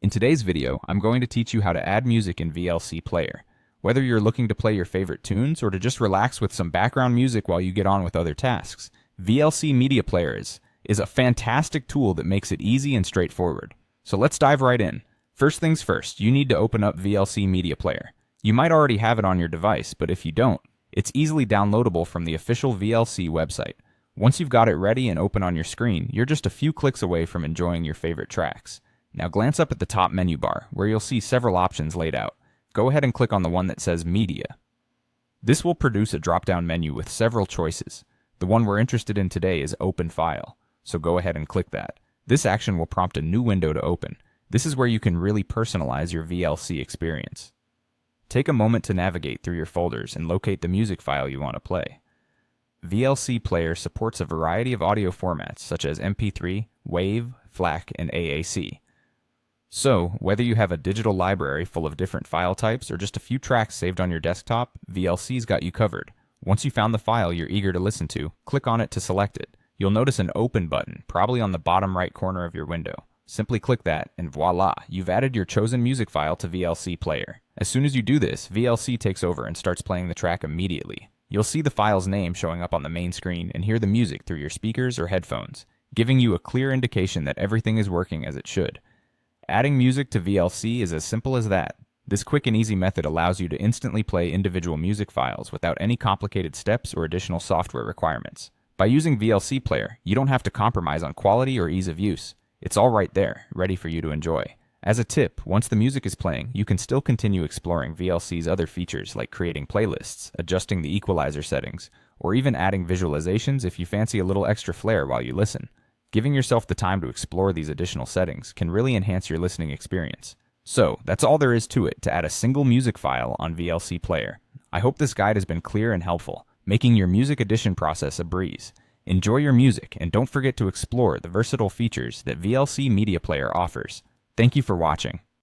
In today's video, I'm going to teach you how to add music in VLC Player. Whether you're looking to play your favorite tunes or to just relax with some background music while you get on with other tasks, VLC Media Player is a fantastic tool that makes it easy and straightforward. So let's dive right in. First things first, you need to open up VLC Media Player. You might already have it on your device, but if you don't, it's easily downloadable from the official VLC website. Once you've got it ready and open on your screen, you're just a few clicks away from enjoying your favorite tracks. Now glance up at the top menu bar, where you'll see several options laid out. Go ahead and click on the one that says Media. This will produce a drop-down menu with several choices. The one we're interested in today is Open File, so go ahead and click that. This action will prompt a new window to open. This is where you can really personalize your VLC experience. Take a moment to navigate through your folders and locate the music file you want to play. VLC Player supports a variety of audio formats such as MP3, WAV, FLAC, and AAC. So, whether you have a digital library full of different file types or just a few tracks saved on your desktop, VLC's got you covered. Once you found the file you're eager to listen to, click on it to select it. You'll notice an Open button, probably on the bottom right corner of your window. Simply click that, and voila, you've added your chosen music file to VLC Player. As soon as you do this, VLC takes over and starts playing the track immediately. You'll see the file's name showing up on the main screen and hear the music through your speakers or headphones, giving you a clear indication that everything is working as it should. Adding music to VLC is as simple as that. This quick and easy method allows you to instantly play individual music files without any complicated steps or additional software requirements. By using VLC Player, you don't have to compromise on quality or ease of use. It's all right there, ready for you to enjoy. As a tip, once the music is playing, you can still continue exploring VLC's other features like creating playlists, adjusting the equalizer settings, or even adding visualizations if you fancy a little extra flair while you listen. Giving yourself the time to explore these additional settings can really enhance your listening experience. So, that's all there is to it to add a single music file on VLC Player. I hope this guide has been clear and helpful, making your music addition process a breeze. Enjoy your music, and don't forget to explore the versatile features that VLC Media Player offers. Thank you for watching.